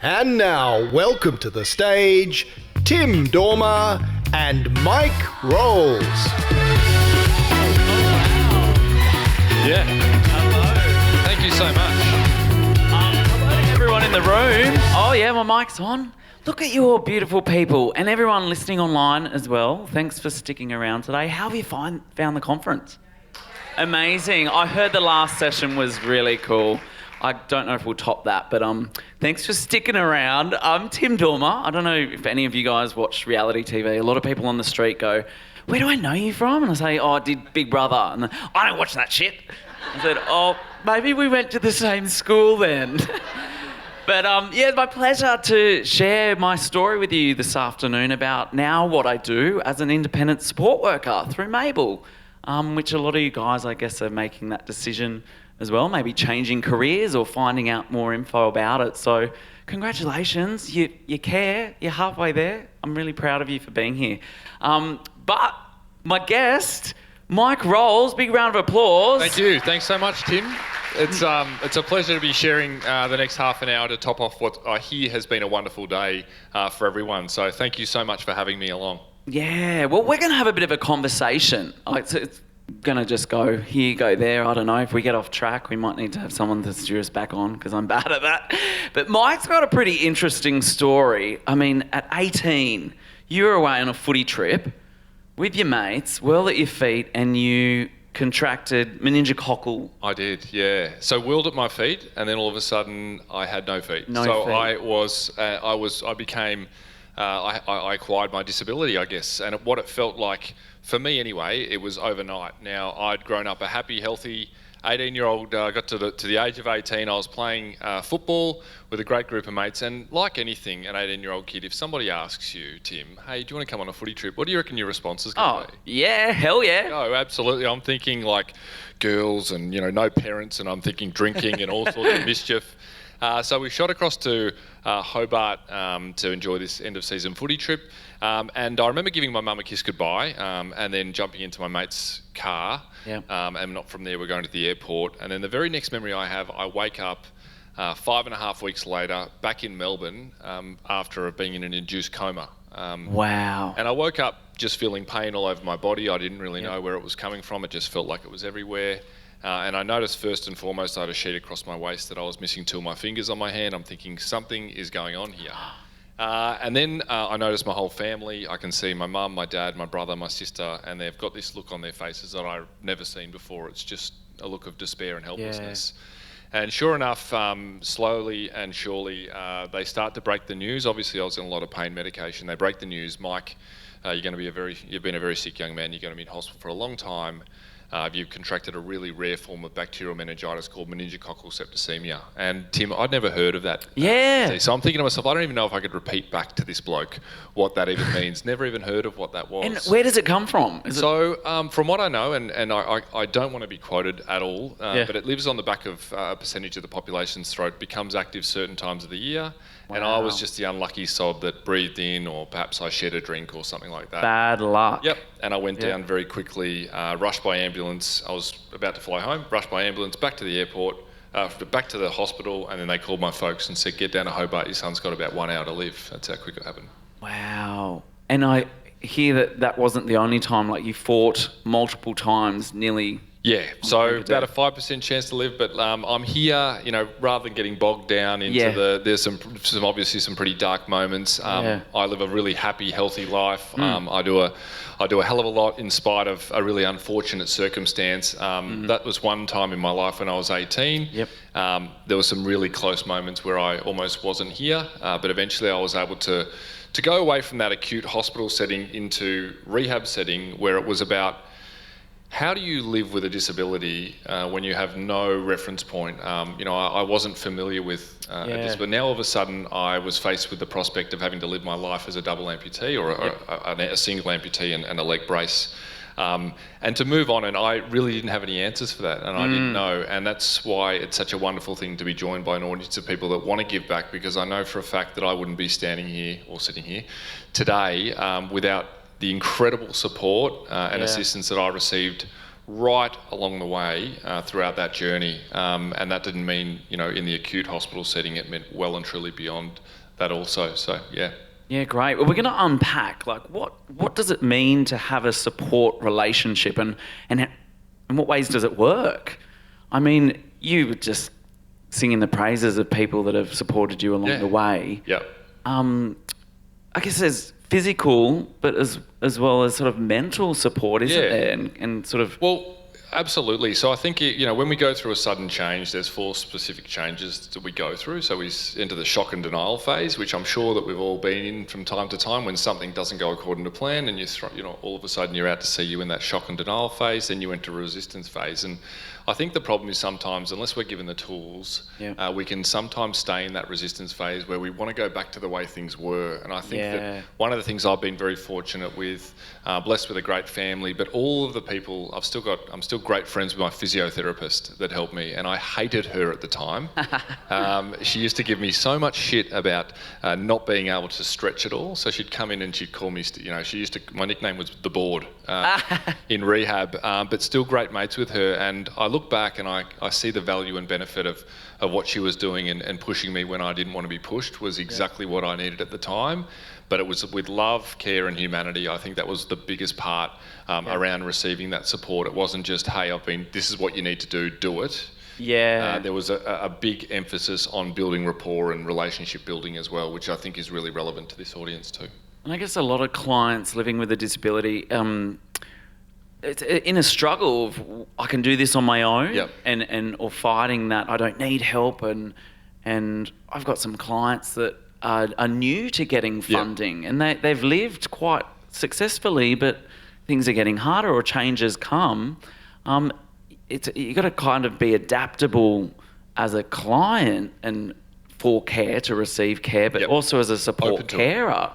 And now, welcome to the stage, Tim Dormer and Mike Rolls. Yeah. Hello. Thank you so much. Hello to everyone in the room. Oh yeah, my mic's on. Look at you all beautiful people and everyone listening online as well. Thanks for sticking around today. How have you found the conference? Amazing. I heard the last session was really cool. I don't know if we'll top that, but thanks for sticking around. I'm Tim Dormer. I don't know if any of you guys watch reality TV. A lot of people on the street go, "Where do I know you from?" And I say, "Oh, I did Big Brother." And then, "I don't watch that shit." I said, "Oh, maybe we went to the same school then." But yeah, it's my pleasure to share my story with you this afternoon about now what I do as an independent support worker through Mable, which a lot of you guys, I guess, are making that decision as well, maybe changing careers or finding out more info about it. So congratulations, you care, you're halfway there. I'm really proud of you for being here. But my guest, Mike Rolls, big round of applause. Thank you. Thanks so much, Tim. It's a pleasure to be sharing the next half an hour to top off what I hear has been a wonderful day for everyone. So thank you so much for having me along. Yeah, well, we're going to have a bit of a conversation. It's going to just go here, go there. I don't know. If we get off track, we might need to have someone to steer us back on because I'm bad at that. But Mike's got a pretty interesting story. I mean, at 18, you were away on a footy trip with your mates, whirled at your feet, and you contracted meningococcal. I did, yeah. So whirled at my feet, and then all of a sudden I had no feet. No so feet. I acquired my disability, I guess. And what it felt like, for me anyway, it was overnight. Now, I'd grown up a happy, healthy 18-year-old, got to the age of 18, I was playing football with a great group of mates, and like anything, an 18-year-old kid, if somebody asks you, Tim, "Hey, do you want to come on a footy trip?" What do you reckon your response is going to be? Yeah, hell yeah. Oh, absolutely. I'm thinking like girls and, no parents, and I'm thinking drinking and all sorts of mischief. So we shot across to Hobart to enjoy this end-of-season footy trip. And I remember giving my mum a kiss goodbye and then jumping into my mate's car. Yeah. And not from there, we're going to the airport. And then the very next memory I have, I wake up 5.5 weeks later back in Melbourne after being in an induced coma. Wow. And I woke up just feeling pain all over my body. I didn't really know where it was coming from. It just felt like it was everywhere. And I noticed first and foremost I had a sheet across my waist that I was missing two of my fingers on my hand. I'm thinking something is going on here. And then I noticed my whole family. I can see my mum, my dad, my brother, my sister, and they've got this look on their faces that I've never seen before. It's just a look of despair and helplessness. Yeah. And sure enough, slowly and surely, they start to break the news. Obviously, I was in a lot of pain medication. They break the news. "Mike, you've been a very sick young man. You're going to be in hospital for a long time. You've contracted a really rare form of bacterial meningitis called meningococcal septicemia." And Tim, I'd never heard of that. Yeah. So I'm thinking to myself, I don't even know if I could repeat back to this bloke what that even means. Never even heard of what that was. And where does it come from? From what I know, and I don't want to be quoted at all, but it lives on the back of a percentage of the population's throat, becomes active certain times of the year. Wow. And I was just the unlucky sod that breathed in, or perhaps I shed a drink or something like that. Bad luck. Yep. And I went down very quickly, rushed by ambulance. I was about to fly home, rushed by ambulance, back to the airport, back to the hospital, and then they called my folks and said, "Get down to Hobart, your son's got about 1 hour to live." That's how quick it happened. Wow. And I hear that wasn't the only time, like you fought multiple times, nearly. Yeah, so about a 5% chance to live, but I'm here, rather than getting bogged down into there's some obviously some pretty dark moments. I live a really happy, healthy life. I do a hell of a lot in spite of a really unfortunate circumstance. That was one time in my life when I was 18. Yep. There were some really close moments where I almost wasn't here, but eventually I was able to go away from that acute hospital setting into rehab setting where it was about, how do you live with a disability when you have no reference point? I wasn't familiar with this, but now all of a sudden I was faced with the prospect of having to live my life as a double amputee or a single amputee and a leg brace. And to move on, and I really didn't have any answers for that, and I didn't know, and that's why it's such a wonderful thing to be joined by an audience of people that want to give back, because I know for a fact that I wouldn't be standing here or sitting here today without the incredible support and assistance that I received right along the way throughout that journey. And that didn't mean, in the acute hospital setting, it meant well and truly beyond that also. So, yeah. Yeah, great. Well, we're going to unpack, like, what does it mean to have a support relationship, and in what ways does it work? I mean, you were just singing the praises of people that have supported you along the way. Yeah. I guess there's physical, but as well as sort of mental support, isn't there? And sort of... Well, absolutely. So I think, when we go through a sudden change, there's 4 specific changes that we go through. So we enter the shock and denial phase, which I'm sure that we've all been in from time to time, when something doesn't go according to plan and all of a sudden you're out to sea, you in that shock and denial phase, then you enter a resistance phase. And I think the problem is sometimes, unless we're given the tools, we can sometimes stay in that resistance phase where we want to go back to the way things were. And I think that one of the things I've been very fortunate with, blessed with a great family, but all of the people I'm still great friends with my physiotherapist that helped me, and I hated her at the time. She used to give me so much shit about not being able to stretch at all. So she'd come in and she'd call me, my nickname was the board in rehab, but still great mates with her. And I look back and I see the value and benefit of what she was doing and pushing me when I didn't want to be pushed was exactly what I needed at the time. But it was with love, care and humanity. I think that was the biggest part around receiving that support. It wasn't just, hey, this is what you need to do it. Yeah. There was a big emphasis on building rapport and relationship building as well, which I think is really relevant to this audience too. And I guess a lot of clients living with a disability, it's in a struggle of, I can do this on my own, or fighting that I don't need help, and I've got some clients that are new to getting funding, and they've lived quite successfully, but things are getting harder or changes come. You got to kind of be adaptable as a client and for care, to receive care, but also as a support carer.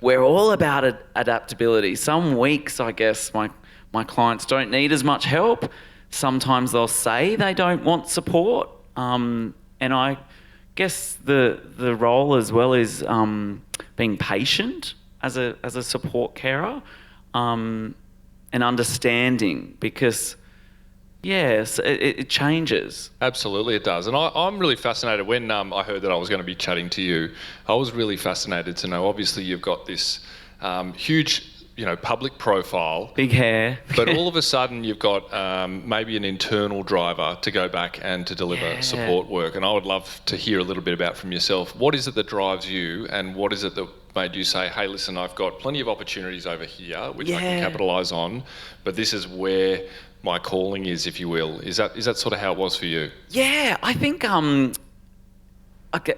We're all about adaptability. Some weeks, I guess, my clients don't need as much help. Sometimes they'll say they don't want support. And I guess the role as well is being patient as a support carer, and understanding, because yes, it changes. Absolutely, it does. And I'm really fascinated when I heard that I was going to be chatting to you. I was really fascinated to know, obviously you've got this huge, public profile. Big hair. But all of a sudden you've got maybe an internal driver to go back and to deliver support work. And I would love to hear a little bit about from yourself. What is it that drives you, and what is it that made you say, hey, listen, I've got plenty of opportunities over here which I can capitalise on, but this is where my calling is, if you will. Is that sort of how it was for you? Yeah, I think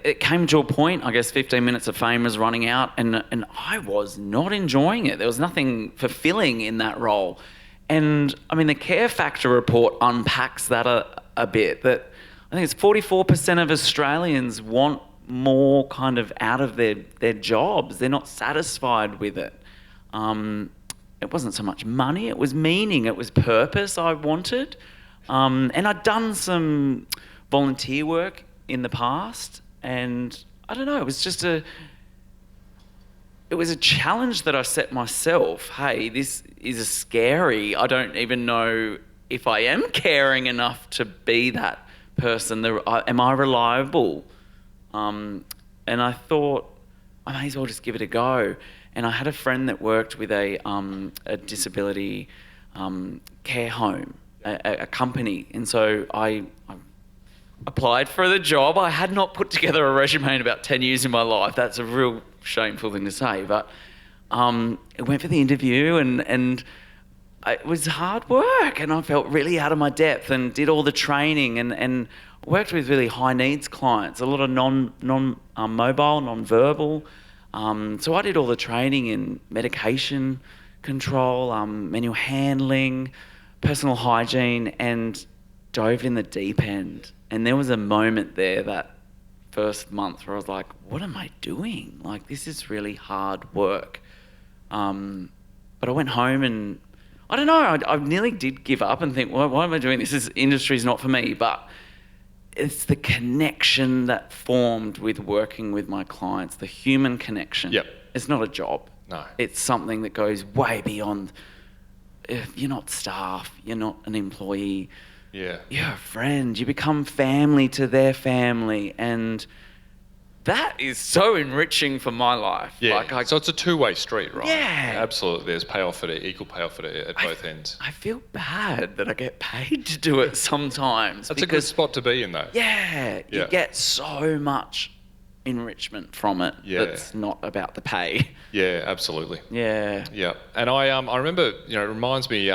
it came to a point, I guess 15 minutes of fame was running out, and I was not enjoying it. There was nothing fulfilling in that role. And I mean, the Care Factor report unpacks that a bit, that I think it's 44% of Australians want more kind of out of their jobs. They're not satisfied with it. It wasn't so much money, it was meaning, it was purpose I wanted. And I'd done some volunteer work in the past, and I don't know, it was just a challenge that I set myself. Hey, this is scary. I don't even know if I am caring enough to be that person. Am I reliable? And I thought, I may as well just give it a go. And I had a friend that worked with a disability care home, a company. And so I applied for the job. I had not put together a resume in about 10 years in my life. That's a real shameful thing to say. But I went for the interview, and it was hard work. And I felt really out of my depth, and did all the training, and worked with really high needs clients, a lot of non-mobile, non-verbal. So I did all the training in medication control, manual handling, personal hygiene, and dove in the deep end. And there was a moment there, that first month, where I was like, what am I doing? Like, this is really hard work. But I went home, and I don't know, I nearly did give up and think, why am I doing this? This industry's not for me. But it's the connection that formed with working with my clients, the human connection. Yep. It's not a job. No. It's something that goes way beyond you're not staff, you're not an employee. Yeah. You're a friend. You become family to their family, and that is so enriching for my life. Yeah. So it's a two-way street, right? Yeah. Absolutely. There's equal payoff at both ends. I feel bad that I get paid to do it sometimes. That's a good spot to be in, though. Yeah. You get so much enrichment from it. Yeah. That's not about the pay. Yeah, absolutely. Yeah. Yeah. And I remember, it reminds me,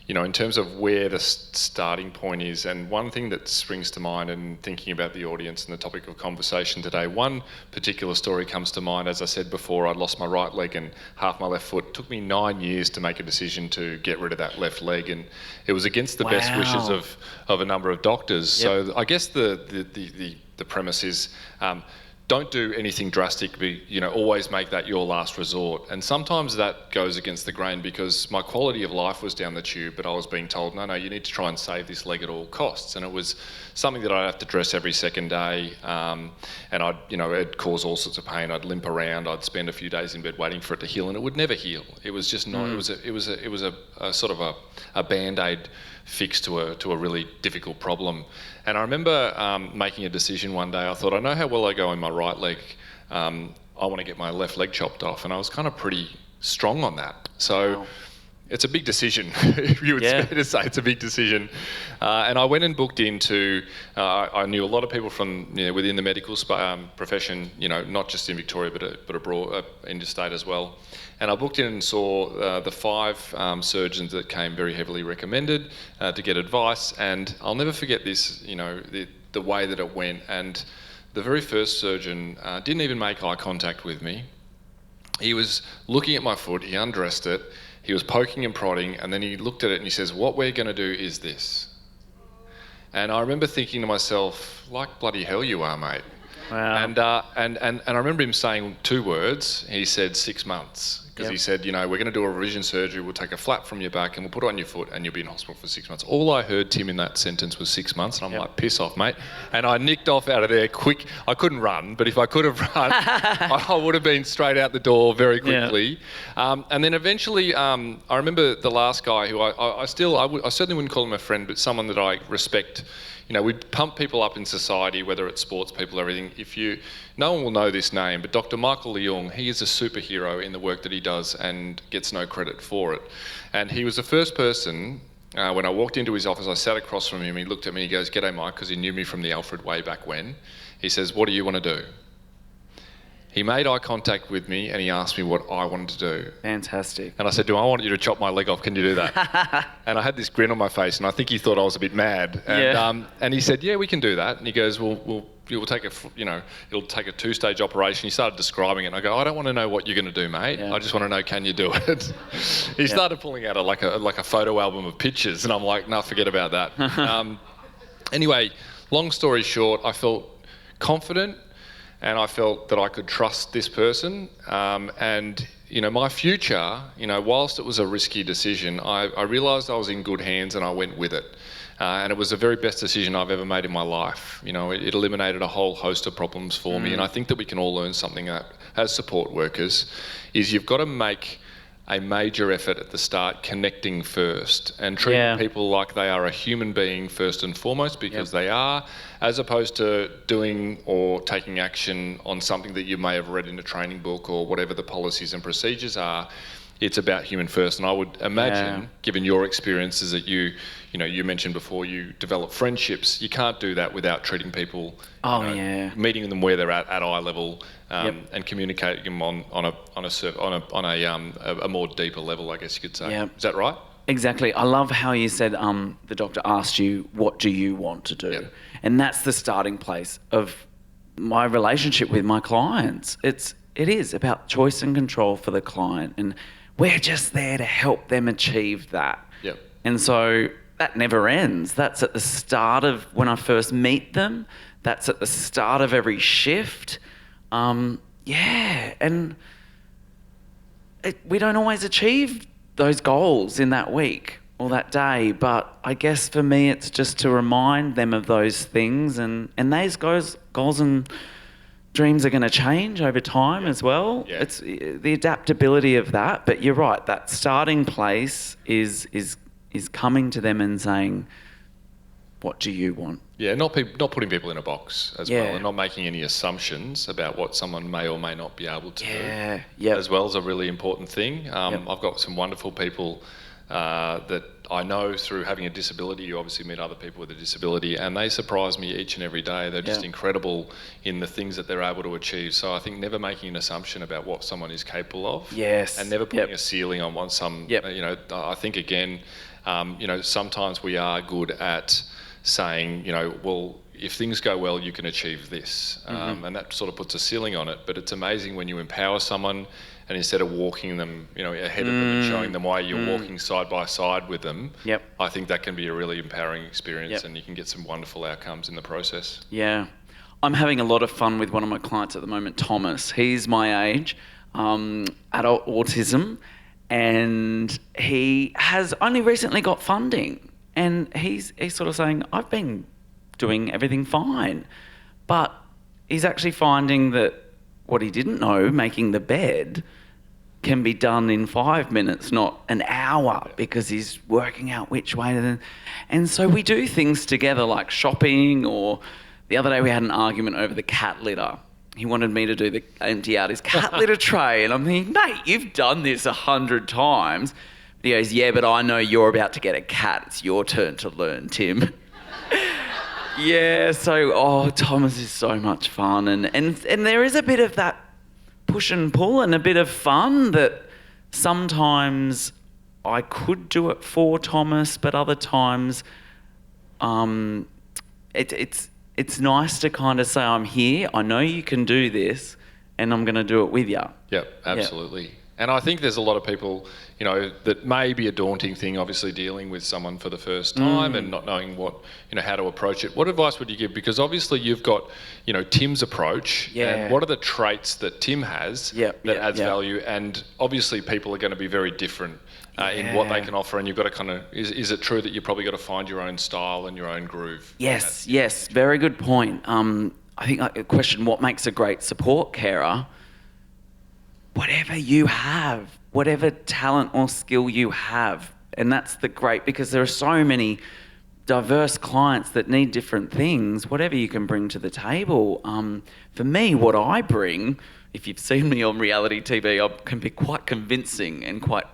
in terms of where the starting point is, and one thing that springs to mind in thinking about the audience and the topic of conversation today, one particular story comes to mind. As I said before, I'd lost my right leg and half my left foot. It took me 9 years to make a decision to get rid of that left leg, and it was against the best wishes of a number of doctors. Yep. So I guess the premise is, don't do anything drastic, always make that your last resort. And sometimes that goes against the grain, because my quality of life was down the tube, but I was being told, no, you need to try and save this leg at all costs. And it was something that I'd have to dress every second day. And it'd cause all sorts of pain. I'd limp around. I'd spend a few days in bed waiting for it to heal, and it would never heal. It was just not, it was a sort of a Band-Aid fix to a really difficult problem. And I remember making a decision one day. I thought, I know how well I go in my right leg. I want to get my left leg chopped off. And I was kind of pretty strong on that. So it's a big decision. You would to say it's a big decision. And I went and booked into, I knew a lot of people from within the medical profession, not just in Victoria, but abroad, interstate as well. And I booked in and saw the 5 surgeons that came very heavily recommended to get advice. And I'll never forget this, the way that it went. And the very first surgeon didn't even make eye contact with me. He was looking at my foot, he undressed it, he was poking and prodding, and then he looked at it and he says, what we're going to do is this. And I remember thinking to myself, like bloody hell you are, mate. Wow. And I remember him saying 2 words. He said 6 months. Because he said, we're going to do a revision surgery, we'll take a flap from your back and we'll put it on your foot and you'll be in hospital for 6 months. All I heard, Tim, in that sentence was 6 months, and I'm like, piss off, mate. And I nicked off out of there quick. I couldn't run, but if I could have run, I would have been straight out the door very quickly. And then eventually, I remember the last guy who I certainly wouldn't call him a friend, but someone that I respect. We pump people up in society, whether it's sports people, everything. No one will know this name, but Dr. Michael Leung, he is a superhero in the work that he does and gets no credit for it. And he was the first person, when I walked into his office, I sat across from him, he looked at me, he goes, "G'day, Mike," because he knew me from the Alfred way back when. He says, "What do you want to do?" He made eye contact with me and he asked me what I wanted to do. Fantastic. And I said, I want you to chop my leg off. Can you do that? And I had this grin on my face, and I think he thought I was a bit mad. And, and he said, "Yeah, we can do that." And he goes, "We'll take it'll take a 2-stage operation." He started describing it, and I go, "I don't want to know what you're going to do, mate. I just want to know, can you do it?" He started pulling out like a photo album of pictures, and I'm like, "No, forget about that." Anyway, long story short, I felt confident. And I felt that I could trust this person. And my future, whilst it was a risky decision, I realised I was in good hands and I went with it. And it was the very best decision I've ever made in my life. It eliminated a whole host of problems for me. And I think that we can all learn something as support workers, is you've got to make a major effort at the start connecting first and treating people like they are a human being first and foremost, because they are, as opposed to doing or taking action on something that you may have read in a training book or whatever the policies and procedures are. It's about human first. And I would imagine, given your experiences, that you mentioned before, you develop friendships. You can't do that without treating people, meeting them where they're at eye level, and communicating them on a more deeper level, I guess you could say. Yep. Is that right? Exactly. I love how you said the doctor asked you, what do you want to do? Yep. And that's the starting place of my relationship with my clients. It is about choice and control for the client, and we're just there to help them achieve that. Yep. And so that never ends. That's at the start of when I first meet them. That's at the start of every shift. And we don't always achieve those goals in that week or that day, but I guess for me it's just to remind them of those things and those goals and dreams are going to change over time as well. Yeah. It's the adaptability of that. But you're right, that starting place is coming to them and saying, what do you want? Yeah, not putting people in a box as Yeah. well, and not making any assumptions about what someone may or may not be able to do. Yeah. As well is a really important thing. I've got some wonderful people that I know through having a disability. You obviously meet other people with a disability, and they surprise me each and every day. They're just incredible in the things that they're able to achieve. So I think never making an assumption about what someone is capable of. Yes. And never putting a ceiling on what some. Yep. You know, I think again, sometimes we are good at saying, well, if things go well, you can achieve this. And that sort of puts a ceiling on it. But it's amazing when you empower someone, and instead of walking them, ahead of them and showing them why you're walking side by side with them, I think that can be a really empowering experience, and you can get some wonderful outcomes in the process. Yeah. I'm having a lot of fun with one of my clients at the moment, Thomas. He's my age, adult autism, and he has only recently got funding. And he's sort of saying, I've been doing everything fine. But he's actually finding that what he didn't know, making the bed, can be done in 5 minutes, not an hour, because he's working out which way to... And so we do things together like shopping, or the other day we had an argument over the cat litter. He wanted me to empty out his cat litter tray. And I'm thinking, mate, you've done this 100 times. He goes, yeah, but I know you're about to get a cat. It's your turn to learn, Tim. Yeah, so, Thomas is so much fun. And there is a bit of that push and pull and a bit of fun that sometimes I could do it for Thomas, but other times it's nice to kind of say, I'm here, I know you can do this, and I'm going to do it with you. Yep, absolutely. Yep. And I think there's a lot of people, that may be a daunting thing, obviously dealing with someone for the first time and not knowing what, how to approach it. What advice would you give? Because obviously you've got, Tim's approach. Yeah. And what are the traits that Tim has that adds value? And obviously people are going to be very different in what they can offer. And you've got to is it true that you've probably got to find your own style and your own groove? Yes. Very good point. I think a question, what makes a great support carer? Whatever you have, whatever talent or skill you have. And that's the great, because there are so many diverse clients that need different things, whatever you can bring to the table. For me, what I bring, if you've seen me on reality TV, I can be quite convincing and quite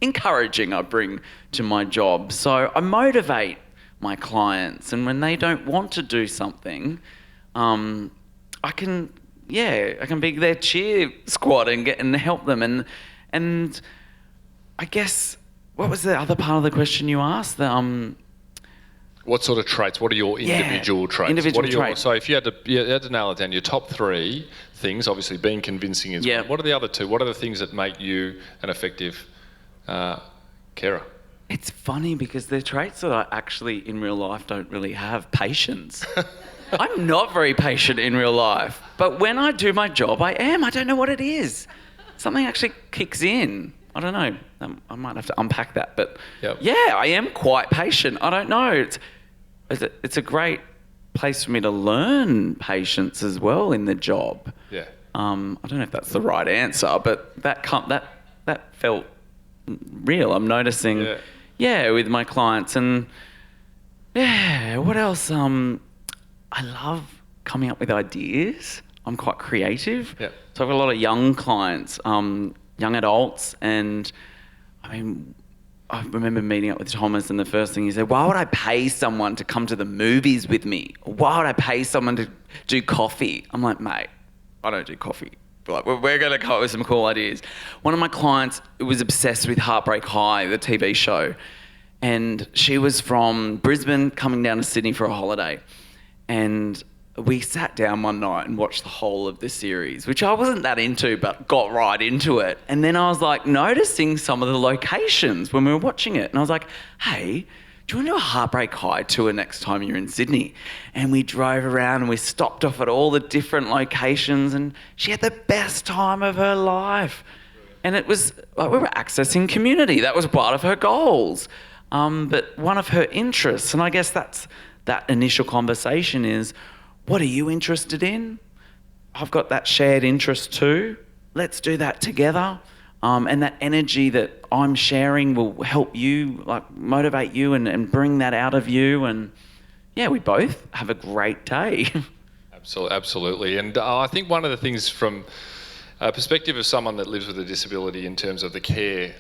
encouraging, I bring to my job. So I motivate my clients, and when they don't want to do something, I can be their cheer squad and help them. And I guess, what was the other part of the question you asked? What sort of traits? What are your individual traits? Traits. So if you had to nail it down, your top 3 things, obviously being convincing is one. What are the other 2? What are the things that make you an effective carer? It's funny because they're traits that I actually in real life don't really have. Patience. I'm not very patient in real life, but when I do my job, I am. I don't know what it is. Something actually kicks in. I don't know. I might have to unpack that, but I am quite patient. I don't know. It's a great place for me to learn patience as well in the job. Yeah. I don't know if that's the right answer, but that felt real. I'm noticing. With my clients, and what else? I love coming up with ideas. I'm quite creative. Yep. So I've got a lot of young clients, young adults, and I remember meeting up with Thomas, and the first thing he said, why would I pay someone to come to the movies with me? Or why would I pay someone to do coffee? I'm like, mate, I don't do coffee. Like, we're going to come up with some cool ideas. One of my clients was obsessed with Heartbreak High, the TV show, and she was from Brisbane coming down to Sydney for a holiday. And we sat down one night and watched the whole of the series, which I wasn't that into, but got right into it. And then I was like noticing some of the locations when we were watching it. And I was like, hey, do you want to do a Heartbreak High tour next time you're in Sydney? And we drove around and we stopped off at all the different locations, and she had the best time of her life. And it was like we were accessing community. That was part of her goals. But one of her interests, and I guess that initial conversation is, what are you interested in? I've got that shared interest too. Let's do that together. And that energy that I'm sharing will help you, like motivate you and bring that out of you. And yeah, we both have a great day. Absolutely. And I think one of the things from a perspective of someone that lives with a disability in terms of the care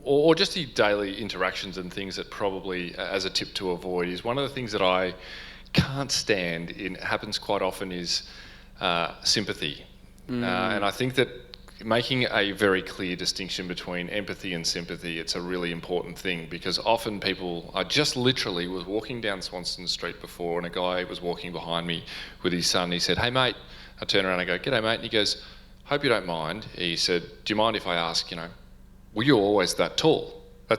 or just the daily interactions and things that probably as a tip to avoid is one of the things that I can't stand, it happens quite often, is sympathy. And I think that making a very clear distinction between empathy and sympathy, it's a really important thing, because often people, I just literally was walking down Swanston Street before and a guy was walking behind me with his son. He said, "Hey mate," I turn around and I go, "G'day mate," and he goes, "Hope you don't mind." He said, "Do you mind if I ask, were you always that tall?"